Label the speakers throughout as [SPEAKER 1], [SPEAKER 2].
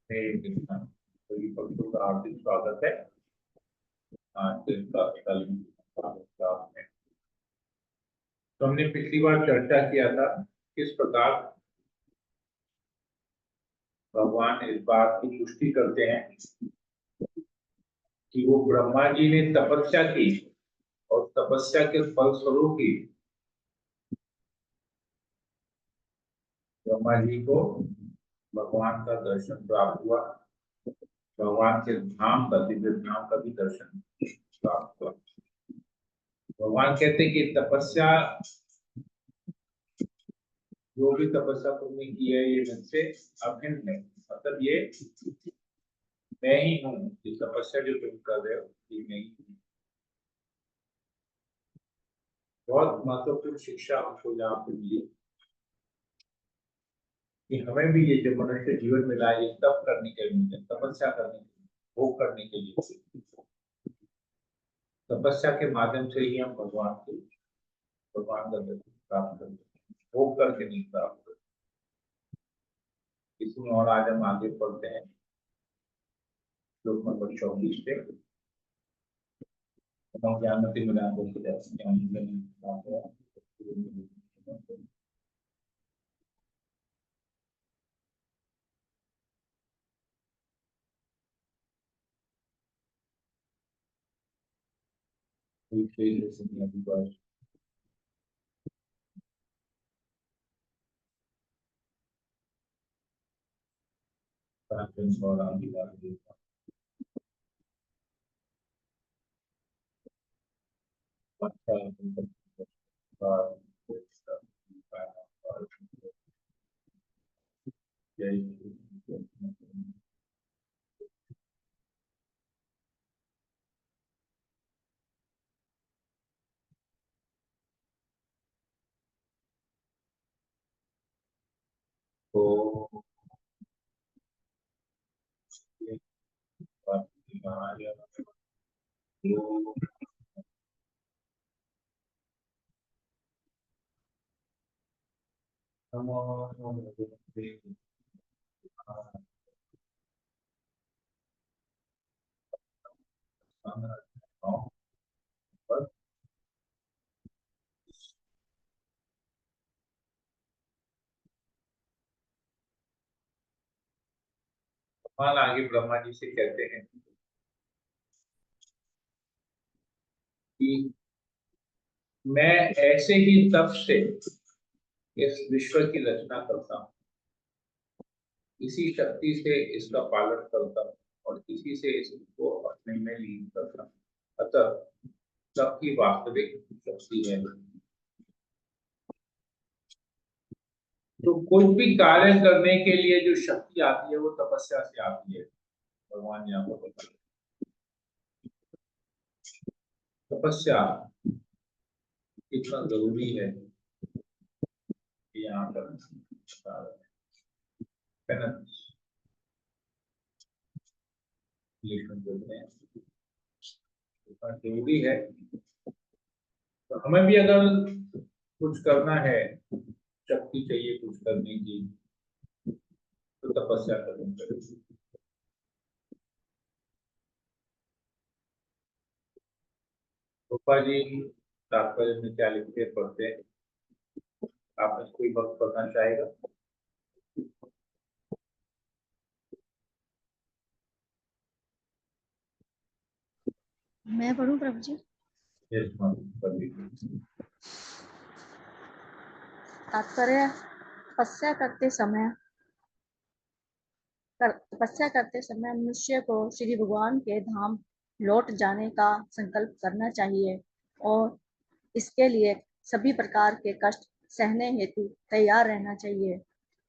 [SPEAKER 1] हरे कृष्णा। सभी भक्तों का हार्दिक स्वागत है। आज का कल स्वागत है। तो हमने पिछली बार चर्चा किया था किस प्रकार भगवान इस बात की पुष्टि करते हैं कि वो ब्रह्मा जी ने तपस्या की और तपस्या के फलस्वरूप ही ब्रह्मा जी को भगवान का दर्शन प्राप्त हुआ। भगवान के धाम का, दिव्य धाम का भी दर्शन प्राप्त हुआ। भगवान कहते हैं कि तपस्या, जो भी तपस्या तुमने की है ये मुझसे अभिन्न है। मतलब ये मैं ही हूँ, ये तपस्या जो तुम कर रहे हो ये मैं ही हूँ। बहुत महत्वपूर्ण शिक्षा हमको यहाँ पे मिली कि हमें भी ये जो मनुष्य जीवन मिला है ये तप करने के लिए, तपस्या करने के लिए, भोग करने के लिए। तपस्या के माध्यम से ही हम भगवान का दर्शन प्राप्त करते हैं, भोग करके नहीं प्राप्त करते। इसमें और आज हम आगे पढ़ते हैं श्लोक नंबर 24 पे। ज्ञानमती मिला तो भगवान आगे ब्रह्मा जी से कहते हैं कि मैं ऐसे ही तप से इस विश्व की रचना करता हूँ, इसी शक्ति से इसका पालन करता हूँ और इसी से इसको अपने में लीन करता हूँ। अतः सबकी वास्तविक शक्ति है। तो कुछ भी कार्य करने के लिए जो शक्ति आती है वो तपस्या से आती है। भगवान यहाँ पर बताते हैं तपस्या कितना जरूरी है यहाँ पर बता रहे हैं। पेनेंस, लिखन बोलते हैं, कितना जरूरी है। तो हमें भी अगर कुछ करना है, शक्ति चाहिए कुछ करने की, तो तपस्या करनी पड़ेगी। रूपा जी तात्पर्य में क्या लिखते पढ़ते हैं, आप में कोई वक्त पढ़ना चाहेगा?
[SPEAKER 2] मैं पढ़ूं प्रभु जी?
[SPEAKER 1] यस मैम, पढ़ लीजिए।
[SPEAKER 2] तात्पर्य, तपस्या करते समय मनुष्य को श्री भगवान के धाम लौट जाने का संकल्प करना चाहिए और इसके लिए सभी प्रकार के कष्ट सहने हेतु तैयार रहना चाहिए।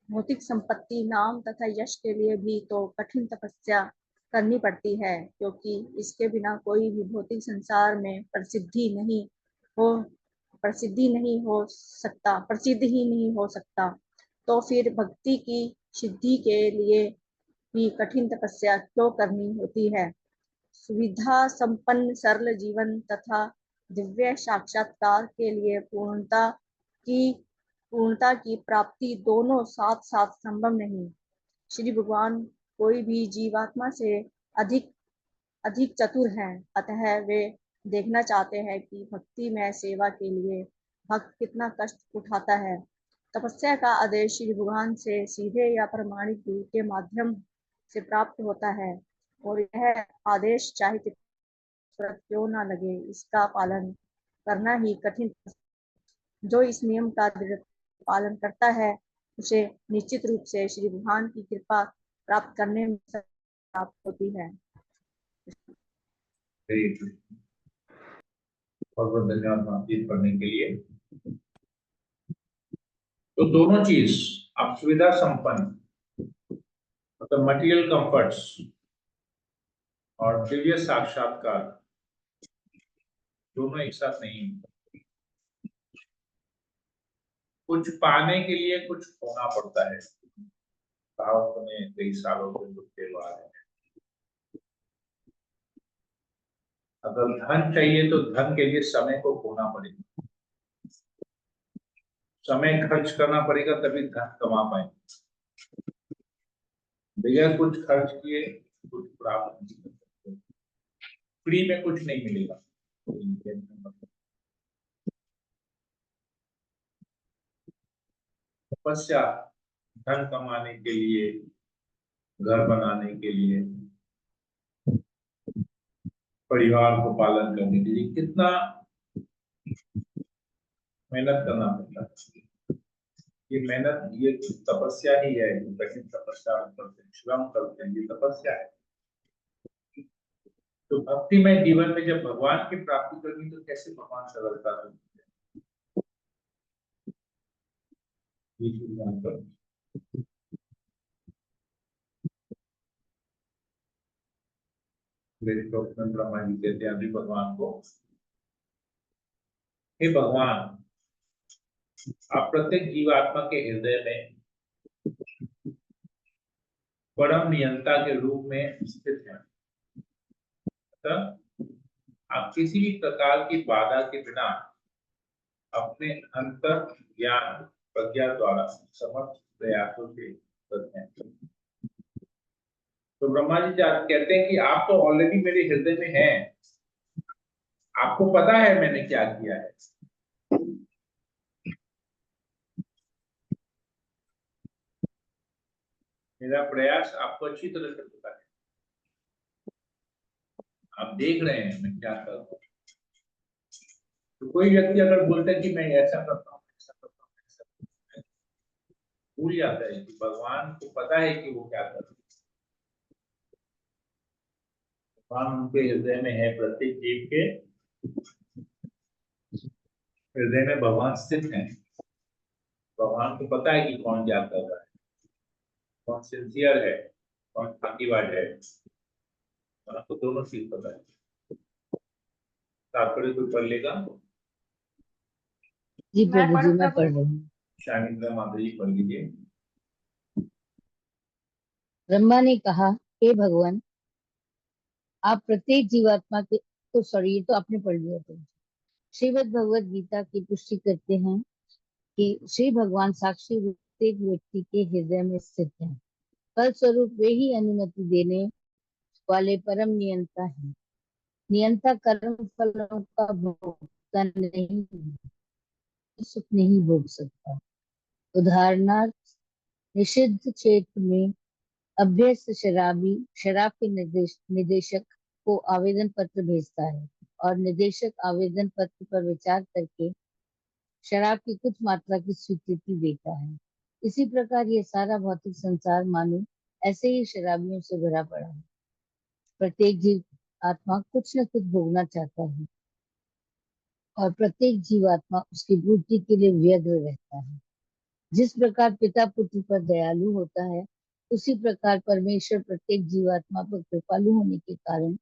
[SPEAKER 2] भौतिक संपत्ति, नाम तथा यश के लिए भी तो कठिन तपस्या करनी पड़ती है, क्योंकि इसके बिना कोई भी भौतिक संसार में हो प्रसिद्ध ही नहीं हो सकता। तो फिर भक्ति की सिद्धि के लिए भी कठिन तपस्या क्यों करनी होती है? सुविधा संपन्न सरल जीवन तथा दिव्य साक्षात्कार के लिए पूर्णता की प्राप्ति दोनों साथ साथ संभव नहीं। श्री भगवान कोई भी जीवात्मा से अधिक अधिक चतुर हैं, अतः वे देखना चाहते हैं कि भक्ति में सेवा के लिए भक्त कितना कष्ट उठाता है। तपस्या का आदेश श्री भगवान से सीधे या प्रमाणिक गुरु के माध्यम से प्राप्त होता है और यह आदेश चाहे कितना क्यों ना लगे, इसका पालन करना ही कठिन। जो इस नियम का दृढ़ पालन करता है उसे निश्चित रूप से श्री भगवान की कृपा प्राप्त करने में प्राप्त होती है।
[SPEAKER 1] बहुत बहुत धन्यवाद बातचीत करने के लिए। तो दोनों चीज आप सुविधा संपन्न मतलब मटेरियल कंफर्ट्स और दिव्य साक्षात्कार दोनों एक साथ नहीं। कुछ पाने के लिए कुछ खोना पड़ता है। साहब ने कई सालों से जुड़ते हुए हैं। अगर धन चाहिए तो धन के लिए समय को खोना पड़ेगा, समय खर्च करना पड़ेगा तभी धन कमा पाएंगे। बगैर कुछ खर्च किए कुछ प्राप्त नहीं कर सकते। फ्री में कुछ नहीं मिलेगा। तपस्या धन कमाने के लिए, घर बनाने के लिए, परिवार को पालन करने के लिए कितना मेहनत करना पड़ता है। ये मेहनत, ये तपस्या ही है। कठिन तपस्या करते हैं, श्रम करते हैं, ये तपस्या है। तो भक्तिमय जीवन में जब भगवान की प्राप्ति करनी तो कैसे भगवान सरलता देते हैं। ये चीज जानकर ब्रह्मा जी कहते हैं अभी भगवान को, हे भगवान, आप प्रत्येक जीवात्मा के हृदय में परम नियंता के रूप में स्थित हैं। अतः आप किसी भी प्रकार की बाधा के बिना अपने अंतर ज्ञान प्रज्ञा द्वारा समर्थ प्रयासों से करते हैं। तो ब्रह्मा जी कहते हैं कि आप तो ऑलरेडी मेरे हृदय में हैं, आपको पता है मैंने क्या किया है। मेरा प्रयास आपको अच्छी तरह से पता है, आप देख रहे हैं मैं क्या कर रहा हूँ। तो कोई व्यक्ति अगर बोलता है कि मैं ऐसा करता हूँ, ऐसा करता हूँ, ऐसा करता हूँ, भूल जाता है कि भगवान को पता है कि वो क्या कर रहे हैं। भगवान उनके हृदय में है, प्रत्येक जीव के हृदय में भगवान स्थित है। भगवान को पता है कि कौन क्या कर रहा है, कौन सिंसियर है, कौन फाकीबाज है। तो दोनों चीज पता है। तात्पर्य कोई पढ़ लेगा?
[SPEAKER 3] जी प्रभु जी, मैं पढ़ रही हूँ।
[SPEAKER 1] शामिंद्रा माता जी पढ़ लीजिए।
[SPEAKER 3] ब्रह्मा ने कहा, हे भगवान, आप प्रत्येक जीवात्मा के, तो सॉरी, ये तो आपने पढ़ लिया। तो श्रीमद् भगवद गीता की पुष्टि करते हैं कि श्री भगवान साक्षी रूप प्रत्येक व्यक्ति के हृदय में स्थित है। फलस्वरूप वे ही अनुमति देने वाले परम नियंता हैं। नियंता कर्म फलों का भोक्ता नहीं, सुख नहीं भोग सकता। उदाहरणार्थ, निषिद्ध क्षेत्र में अभ्यस्त शराबी शराब के निदेशक को आवेदन पत्र भेजता है और निदेशक आवेदन पत्र पर विचार करके शराब की कुछ मात्रा की स्वीकृति देता है। इसी प्रकार ये सारा भौतिक संसार मानो ऐसे ही शराबियों से भरा पड़ा है। प्रत्येक जीव आत्मा कुछ न कुछ भोगना चाहता है और प्रत्येक जीवात्मा उसकी पूर्ति के लिए व्यग्र रहता है। जिस प्रकार पिता पुत्र पर दयालु होता है, उसी प्रकार परमेश्वर प्रत्येक जीवात्मा पर कृपालु होने के कारण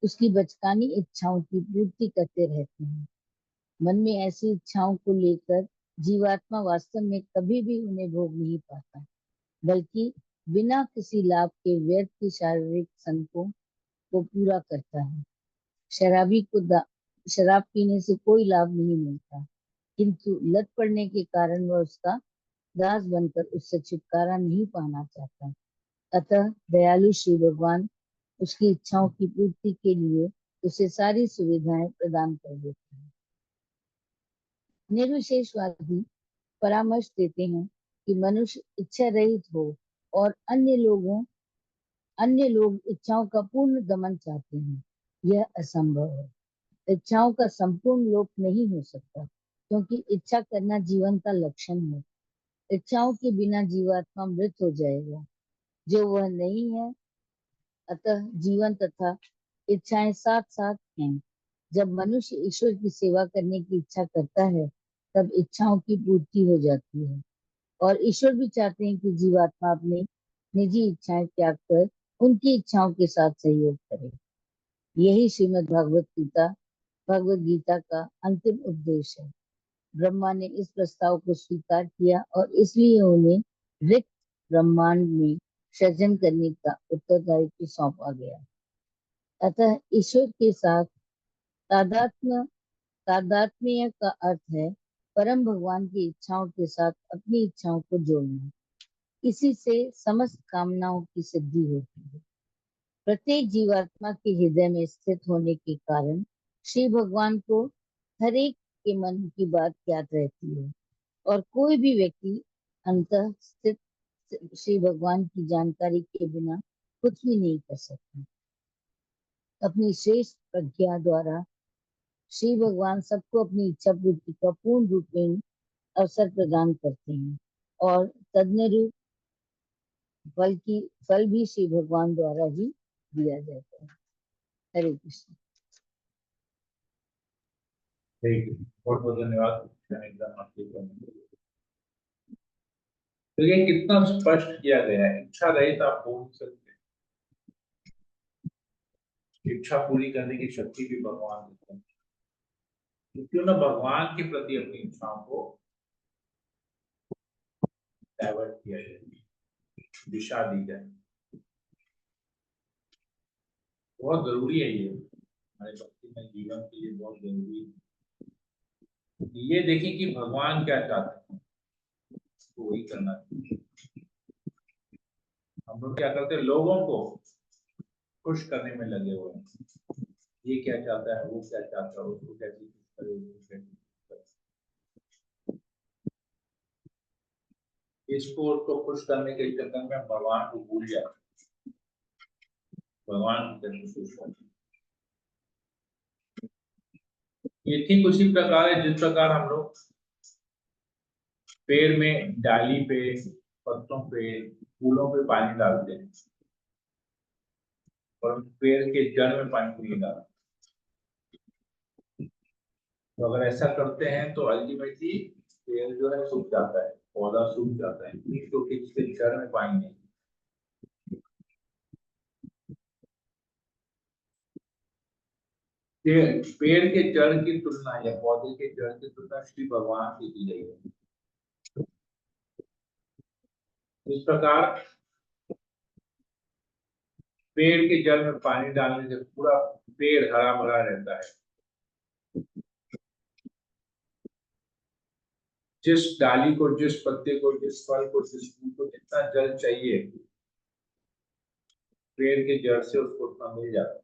[SPEAKER 3] उसकी बचकानी इच्छाओं की पूर्ति करते रहते हैं। मन में ऐसी इच्छाओं को लेकर जीवात्मा वास्तव में कभी भी उन्हें भोग नहीं पाता, बल्कि बिना किसी लाभ के व्यर्थ की शारीरिक संकों को पूरा करता है। शराबी को शराब पीने से कोई लाभ नहीं मिलता, किंतु लत पड़ने के कारण वह उसका दास बनकर उससे छुटकारा नहीं पाना चाहता। अतः दयालु श्री भगवान उसकी इच्छाओं की पूर्ति के लिए उसे सारी सुविधाएं प्रदान कर देते हैं। निर्विशेषवादी परामर्श देते हैं कि मनुष्य इच्छा रहित हो और अन्य लोग इच्छाओं का पूर्ण दमन चाहते हैं। यह असंभव है। इच्छाओं का संपूर्ण लोप नहीं हो सकता, क्योंकि इच्छा करना जीवन का लक्षण है। इच्छाओं के बिना जीवात्मा मृत हो जाएगा, जो वह नहीं है। अतः जीवन तथा इच्छाएं साथ साथ हैं। जब मनुष्य ईश्वर की सेवा करने की इच्छा करता है, तब इच्छाओं की पूर्ति हो जाती है, और ईश्वर भी चाहते हैं कि जीवात्मा अपनी निजी इच्छाएं त्याग कर उनकी इच्छाओं के साथ सहयोग करे। यही श्रीमद् भगवत गीता का अंतिम उपदेश है। ब्रह्मा ने इस प्रस्ताव को स्वीकार किया और इसलिए उन्हें रिक्त ब्रह्मांड में सृजन करने का उत्तरदायित्व सौंपा गया। अतः ईश्वर के साथ तादात्म्य तादात्म्य का अर्थ है परम भगवान की इच्छाओं के साथ अपनी इच्छाओं को जोड़ना। इसी से समस्त कामनाओं की सिद्धि होती है। प्रत्येक जीवात्मा के हृदय में स्थित होने के कारण श्री भगवान को हर एक के मन की बात याद रहती है, और कोई भी व्यक्ति अंतः स्थित श्री भगवान की जानकारी के बिना कुछ भी नहीं कर सकता। अपनी श्रेष्ठ प्रज्ञा द्वारा श्री भगवान सबको अपनी इच्छा पूर्ति का पूर्ण रूप में अवसर प्रदान करते हैं, और तदनुरूप फल भी श्री भगवान द्वारा ही दिया जाता है। हरे कृष्ण।
[SPEAKER 1] ठीक है, बहुत बहुत धन्यवाद। एकदम आपके करने के लिए। तो ये कितना स्पष्ट किया गया है, इच्छा रहित आप बोल सकते हैं। इच्छा पूरी करने की शक्ति भी भगवान देते हैं। क्यों ना भगवान के प्रति अपनी इच्छाओं को डाइवर्ट किया जाए, दिशा दी जाए। बहुत जरूरी है, ये हमारे भक्ति में जीवन के लिए बहुत जरूरी है। ये देखिए कि भगवान क्या चाहते हैं, तो वही करना चाहिए। हम लोग क्या करते हैं, लोगों को खुश करने में लगे हुए हैं। ये क्या चाहता है, वो क्या चाहता है, उसको कैसी चीज करे, उसको कैसी चीज करे। इसको उसको खुश करने के चक्कर में भगवान को भूल जाते हैं। भगवान को कैसे खुश करते हैं। ये ठीक उसी प्रकार है जिस प्रकार हम लोग पेड़ में डाली पे, पत्तों पे, फूलों पे पानी डालते हैं, और पेड़ के जड़ में पानी नहीं डालते। तो अगर ऐसा करते हैं तो अल्टीमेटली पेड़ जो है सूख जाता है, पौधा सूख जाता है, क्योंकि इसके जड़ में पानी नहीं। पेड़ के जड़ की तुलना या पौधे के जड़ की तुलना श्री भगवान से की गई है। इस प्रकार पेड़ के जड़ में पानी डालने से पूरा पेड़ हरा भरा रहता है। जिस डाली को, जिस पत्ते को, जिस फल को, जिस फूल को जितना जल चाहिए, पेड़ के जड़ से उसको उतना मिल जाता है।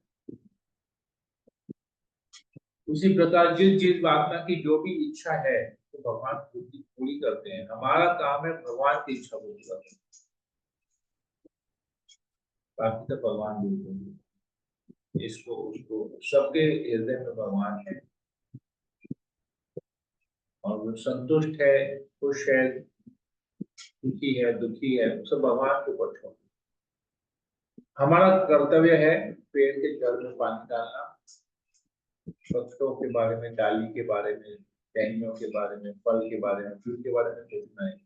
[SPEAKER 1] उसी प्रकार जिस जिस आत्मा की जो भी इच्छा है, तो भगवान पूरी करते हैं। हमारा काम है भगवान की इच्छा पूरी करना, बाकी तो भगवान भी इसको उसको सबके हृदय में भगवान है, और वो संतुष्ट है, खुश है, सुखी है, दुखी है, सब भगवान के ऊपर छोड़। हमारा कर्तव्य है पेड़ के जड़ में पानी डालना, पत्तों के बारे में, डाली के बारे में, टहनियों के बारे में, फल के बारे में, फूल के बारे में सोचना है।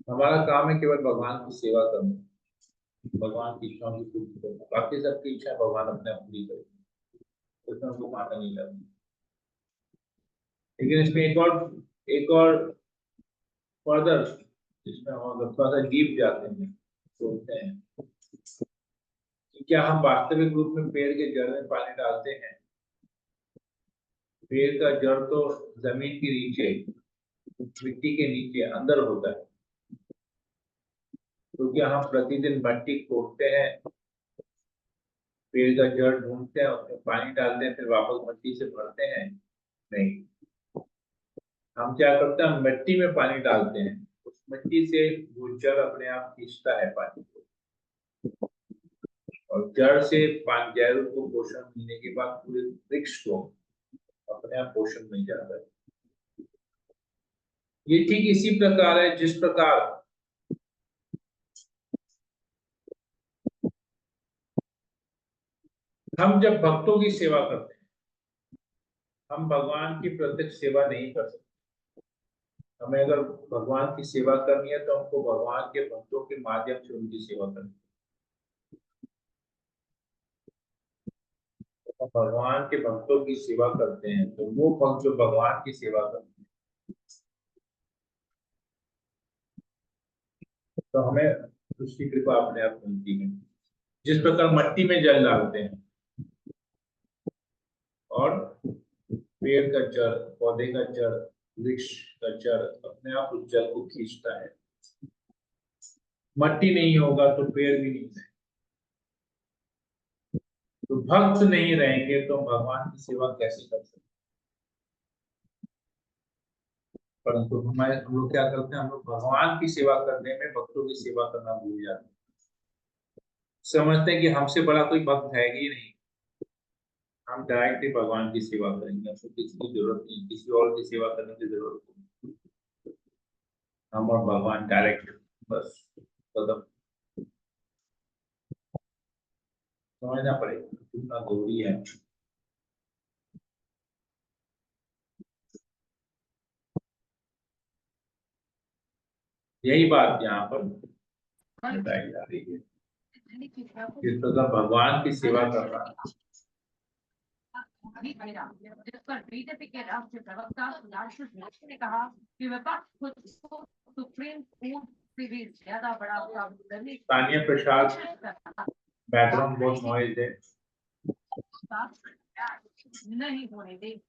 [SPEAKER 1] हमारा काम है केवल भगवान की सेवा करना, भगवान की इच्छाओं की पूर्ति करना। बाकी सबकी इच्छा भगवान अपने आप पूरी करेंगे, उसमें हमको माना नहीं लगता। लेकिन इसमें एक और फर्दर इसमें हम थोड़ा सा डीप जाते हैं, सोचते हैं कि क्या हम वास्तविक रूप में पेड़ के जड़ में पानी डालते हैं। पेड़ का जड़ तो जमीन के नीचे, मिट्टी के नीचे अंदर होता है। क्योंकि हम प्रतिदिन मिट्टी खोदते हैं, पेड़ का जड़ ढूंढते हैं, उसमें पानी डालते हैं, फिर वापस मिट्टी से भरते हैं। नहीं, हम क्या करते हैं, हम मिट्टी में पानी डालते हैं, उस मिट्टी से वो जड़ अपने आप खींचता है पानी को, और जड़ से जड़ को पोषण मिलने के बाद पूरे वृक्ष को अपने आप पोषण मिल जाता है। ये ठीक इसी प्रकार है जिस प्रकार हम जब भक्तों की सेवा करते हैं, हम भगवान की प्रत्यक्ष सेवा नहीं कर सकते। हमें अगर भगवान की सेवा करनी है तो हमको भगवान के भक्तों के माध्यम से उनकी सेवा करनी है। तो भगवान के भक्तों की सेवा करते हैं तो वो भक्त जो भगवान की सेवा करते हैं, तो हमें उसकी कृपा अपने आप मिलती है। जिस प्रकार मिट्टी में जल डालते हैं और पेड़ का जड़, पौधे का जड़, वृक्ष का जड़ अपने आप उस जल को खींचता है। मिट्टी नहीं होगा तो पेड़ भी नहीं है, तो भक्त नहीं रहेंगे तो भगवान की सेवा कैसे कर सकते। परंतु हम लोग क्या करते हैं, हम लोग भगवान की सेवा करने में भक्तों की सेवा करना भूल जाते हैं। समझते हैं कि हमसे बड़ा कोई भक्त है ही नहीं, हम डायरेक्ट ही भगवान की सेवा करेंगे, हमको किसी की जरूरत नहीं, किसी और की सेवा करने की जरूरत नहीं। हम और भगवान डायरेक्ट, बस खत्म। समझना पड़ेगा कितना जरूरी है। यही बात यहाँ पर बताई जा रही है, किस प्रकार भगवान की सेवा करना।
[SPEAKER 4] जिस पर बीजेपी के राष्ट्रीय प्रवक्ता सुधांशु जोशी ने कहा कि विपक्ष खुद को सुप्रीम कोर्ट से भी ज्यादा बड़ा काम करने की
[SPEAKER 1] तानिया प्रसाद,
[SPEAKER 4] कोशिश कर रहा
[SPEAKER 1] बैकग्राउंड बहुत नॉइज है।
[SPEAKER 4] नहीं होने दे।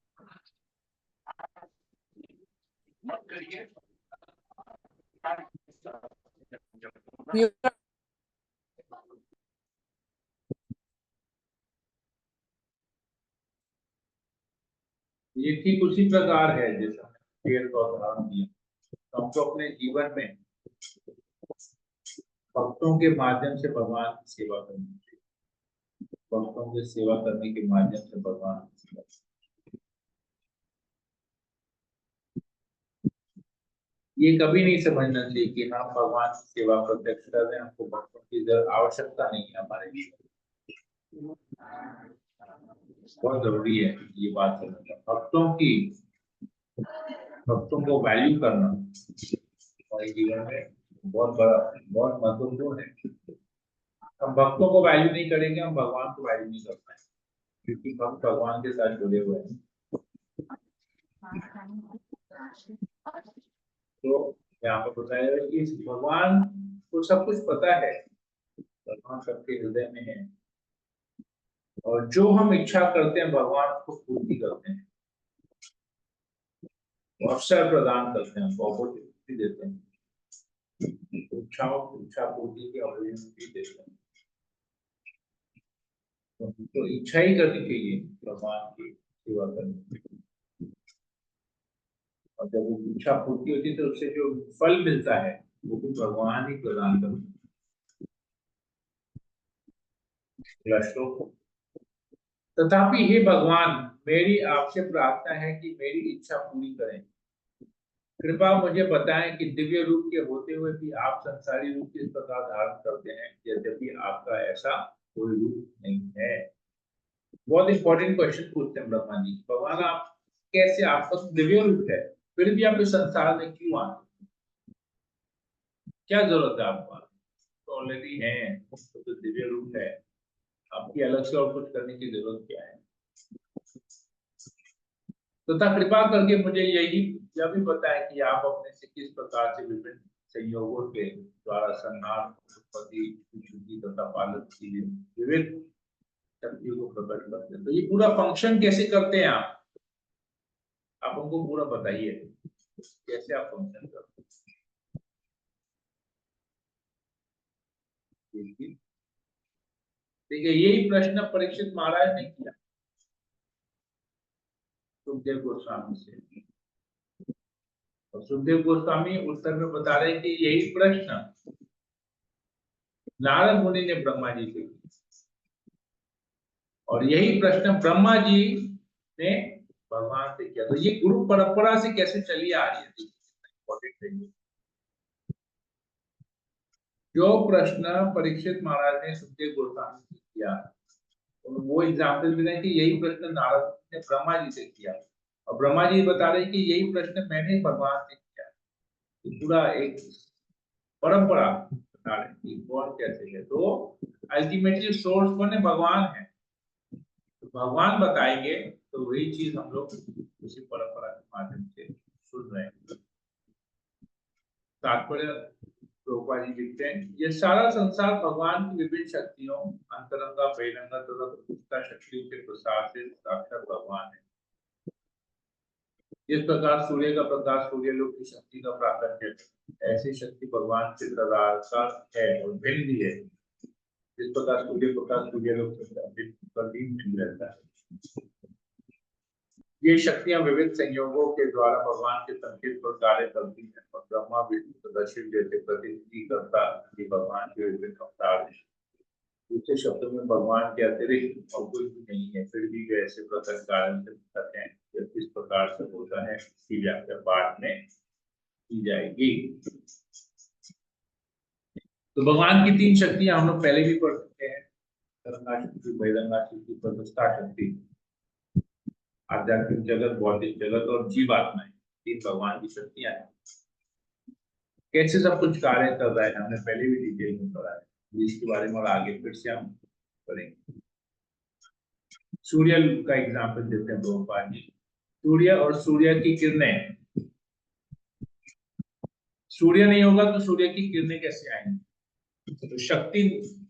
[SPEAKER 1] ये ठीक उसी प्रकार है जैसा पेड़ का उदाहरण दिया। तो हमको अपने जीवन में भक्तों के माध्यम से भगवान की सेवा करनी चाहिए, भक्तों की सेवा करने के माध्यम से भगवान की सेवा। ये कभी नहीं समझना चाहिए कि हम भगवान की सेवा प्रत्यक्ष कर रहे हैं, हमको भक्तों की आवश्यकता नहीं है हमारे लिए। बहुत जरूरी है ये बात समझना, भक्तों को वैल्यू करना हमारे जीवन में बहुत बड़ा, बहुत महत्वपूर्ण है। हम भक्तों को वैल्यू नहीं करेंगे, हम भगवान को वैल्यू नहीं कर पाएंगे, क्योंकि भक्त भगवान के साथ जुड़े हुए हैं। तो यहाँ पर बताया कि इस भगवान को सब कुछ पता है, भगवान सबके हृदय में है, और जो हम इच्छा करते हैं भगवान को पूर्ति करते हैं, अवसर प्रदान करते हैं, अपॉर्चुनिटी देते हैं, इच्छा पूर्ति की अपॉर्चुनिटी देते हैं। तो इच्छा ही करनी चाहिए भगवान की सेवा करने की, और जब वो इच्छा पूर्ति होती है तो उससे जो फल मिलता है वो भी भगवान ही प्रदान करते हैं। श्लोक, तथापि हे भगवान, मेरी आपसे प्रार्थना है कि मेरी इच्छा पूरी करें। कृपा मुझे बताएं कि दिव्य रूप के होते हुए भी आप संसारी रूप किस प्रकार धारण करते हैं, यद्यपि आपका ऐसा कोई रूप नहीं है। बहुत इंपॉर्टेंट क्वेश्चन पूछते हैं ब्रह्मा जी, भगवान आप कैसे, आपका दिव्य रूप है, फिर भी आप इस संसार में क्यों आते, क्या जरूरत है आपको, तो ऑलरेडी है, तो दिव्य रूप है, आपकी अलग से और कुछ करने की जरूरत क्या है। तथा कृपा करके मुझे यह भी पता है कि आप अपने से किस प्रकार से विभिन्न संयोगों के द्वारा संहार, उत्पत्ति, शुद्धि तथा पालन की विविध शक्तियों को प्रकट करते हैं। तो ये पूरा फंक्शन कैसे करते हैं आप हमको पूरा बताइए, कैसे आप फंक्शन करते हैं। देखिए यही प्रश्न परीक्षित महाराज ने किया सुखदेव गोस्वामी से, और सुखदेव गोस्वामी उत्तर में बता रहे हैं कि यही प्रश्न नारद मुनि ने ब्रह्मा जी से किया, और यही प्रश्न ब्रह्मा जी ने भगवान से किया। तो ये गुरु परंपरा से कैसे चली आ रही है, इंपॉर्टेंट है। जो प्रश्न परीक्षित महाराज ने सुखदेव गोस्वामी से किया, और वो एग्जाम्पल दे रहे हैं कि यही प्रश्न नारद ने ब्रह्मा जी से किया, और ब्रह्मा जी बता रहे हैं कि यही प्रश्न मैंने भगवान से किया। तो पूरा एक परंपरा बता रहे हैं कि कौन कैसे है। तो अल्टीमेटली सोर्स कौन है, भगवान है। तो भगवान बताएंगे, तो वही चीज हम लोग उसी परंपरा के माध्यम से सुन रहे हैं। तात्पर्य प्रभुपाद जी लिखते हैं, ये सारा संसार भगवान की विभिन्न शक्तियों, अंतरंगा बहिरंगा तथा प्रकृष्टा शक्तियों के प्रसार से साक्षात भगवान है। इस प्रकार सूर्य का प्रकाश सूर्य लोक की शक्ति का प्राकट्य है, ऐसी शक्ति भगवान से तदाकार है और भिन्न भी है। इस प्रकार सूर्य प्रकाश सूर्य लोक पर भिन्न रहता है। ये शक्तियां विविध संयोगों के द्वारा भगवान के संकेत पर कार्य करती हैं, और ब्रह्मा विष्णु तथा शिव जैसे प्रतिनिधि करता कि भगवान के विभिन्न अवतार हैं। दूसरे शब्दों में भगवान के अतिरिक्त और कुछ भी नहीं है, फिर भी वे ऐसे प्रकट कारण से पृथक हैं। यह किस प्रकार से होता है इसकी व्याख्या पाठ में की जाएगी। तो भगवान की तीन शक्तियां हम लोग पहले भी पढ़ चुके हैं, तरंगा शक्ति, बहिरंगा शक्ति, प्रकृष्टा शक्ति। आध्यात्मिक जगत, भौतिक जगत और जीवात्मा, तीन भगवान की शक्तियां हैं। कैसे सब कुछ कार्य कर रहा है हमने पहले भी डिटेल में पढ़ा है, इसके बारे में और आगे फिर से हम पढ़ेंगे। सूर्य का एग्जाम्पल देते हैं प्रभुपाद जी। सूर्य और सूर्य की किरणें, सूर्य नहीं होगा तो सूर्य की किरणें कैसे आएंगी? तो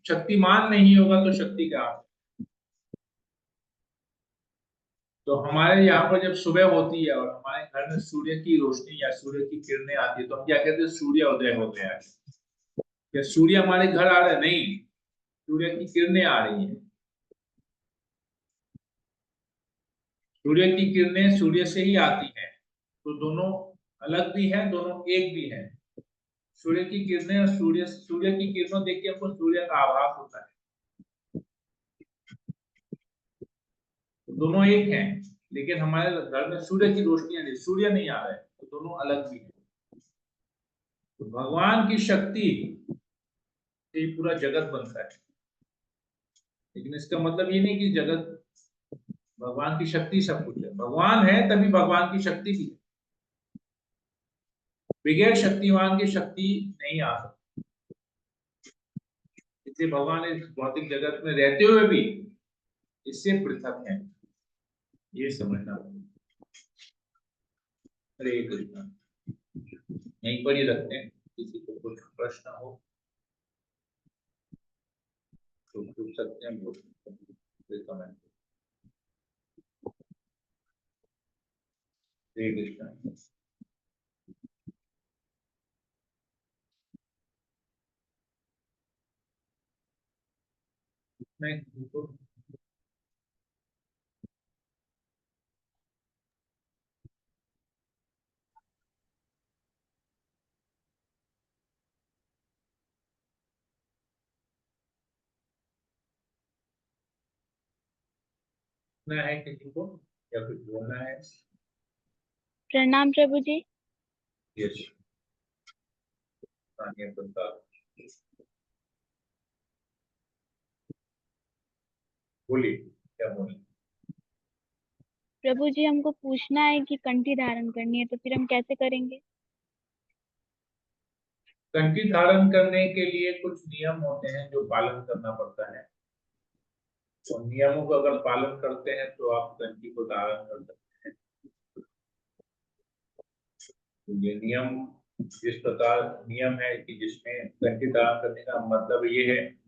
[SPEAKER 1] शक्तिमान नहीं होगा तो शक्ति क्या? तो हमारे यहाँ पर जब सुबह होती है और हमारे घर में सूर्य की रोशनी या सूर्य की किरणें आती है, तो हम क्या कहते हैं, सूर्य उदय हो गया है। क्या सूर्य हमारे घर आ रहा है? नहीं, सूर्य की किरणें आ रही हैं। सूर्य की किरणें सूर्य से ही आती हैं, तो दोनों अलग भी हैं, दोनों एक भी हैं। सूर्य की किरणें और सूर्य की किरणों देख के हमको सूर्य का आभास होता है, तो दोनों एक हैं। लेकिन हमारे घर में सूर्य की रोशनी आ रही है, सूर्य नहीं आ रहा है, तो दोनों अलग भी हैं। तो भगवान की शक्ति से पूरा जगत बनता है, लेकिन इसका मतलब ये नहीं कि जगत, भगवान की शक्ति सब कुछ है। भगवान है तभी भगवान की शक्ति भी है। बगैर शक्तिवान की शक्ति नहीं आ सकती। इसलिए भगवान इस भौतिक जगत में रहते हुए भी इससे पृथक है, ये समझना। हरे कृष्ण। यहीं पर ही रखते हैं, किसी को कुछ प्रश्न हो तो पूछ सकते हैं, कोई कमेंट। हरे कृष्ण। मैं किसी पूछना है, किसी को या कुछ बोलना है?
[SPEAKER 5] प्रणाम प्रभु जी।
[SPEAKER 1] यस, तानिया प्रसाद बोलिए, क्या बोले?
[SPEAKER 5] प्रभु जी हमको पूछना है कि कंठी धारण करनी है तो फिर हम कैसे करेंगे?
[SPEAKER 1] कंठी धारण करने के लिए कुछ नियम होते हैं जो पालन करना पड़ता है, और नियमों का अगर पालन करते हैं तो आप कंठी को धारण कर सकते हैं। तो ये नियम, जिस प्रकार नियम है कि जिसमें कंठी धारण करने का मतलब ये है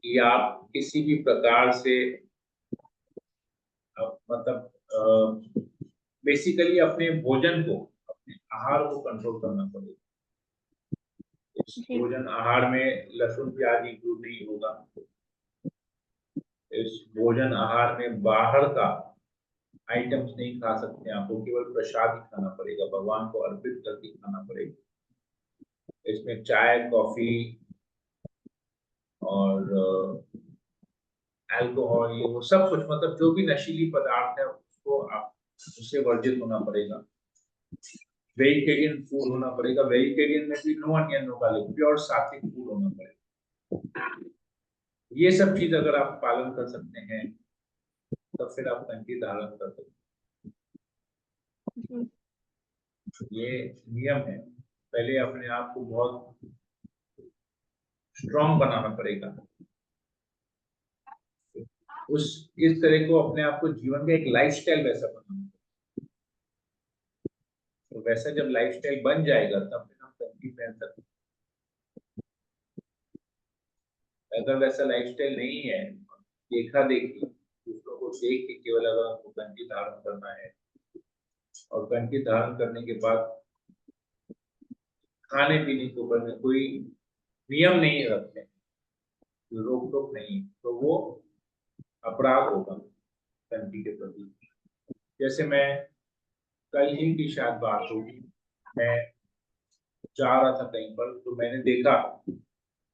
[SPEAKER 1] कि आप किसी भी प्रकार से मतलब बेसिकली अपने भोजन को, अपने आहार को कंट्रोल करना पड़ेगा।
[SPEAKER 5] जी।
[SPEAKER 1] भोजन आहार में लहसुन प्याज इंक्लूड नहीं होगा। इस भोजन आहार में बाहर का आइटम्स नहीं खा सकते, आपको केवल प्रसाद ही खाना पड़ेगा, भगवान को अर्पित करके खाना पड़ेगा। इसमें चाय, कॉफी और अल्कोहल, ये वो सब कुछ, मतलब जो भी नशीली पदार्थ है उसको आप उससे वर्जित होना पड़ेगा। वेजिटेरियन फूड होना पड़ेगा, वेजिटेरियन में भी no onion no garlic, pure sattvic food होना पड़ेगा। ये सब चीज अगर आप पालन कर सकते हैं तो फिर आप कंठी धारण कर सकते
[SPEAKER 5] जी।
[SPEAKER 1] हैं। ये नियम है। पहले अपने आप को बहुत स्ट्रांग बनाना पड़ेगा, उस इस तरह को अपने आप को जीवन का एक लाइफस्टाइल वैसा बनाना पड़ेगा। तो वैसा जब लाइफस्टाइल बन जाएगा तब फिर हम कंठी पहन सकते हैं। अगर वैसा लाइफस्टाइल नहीं है, देखा देखी, दूसरों को देख के केवल अगर आपको कंठी धारण करना है और कंठी धारण करने के बाद खाने पीने के ऊपर में कोई नियम नहीं रखते, रोक टोक नहीं, तो वो अपराध होगा कंठी के प्रति। जैसे मैं कल ही की शायद बात होगी, मैं जा रहा था कहीं पर तो मैंने देखा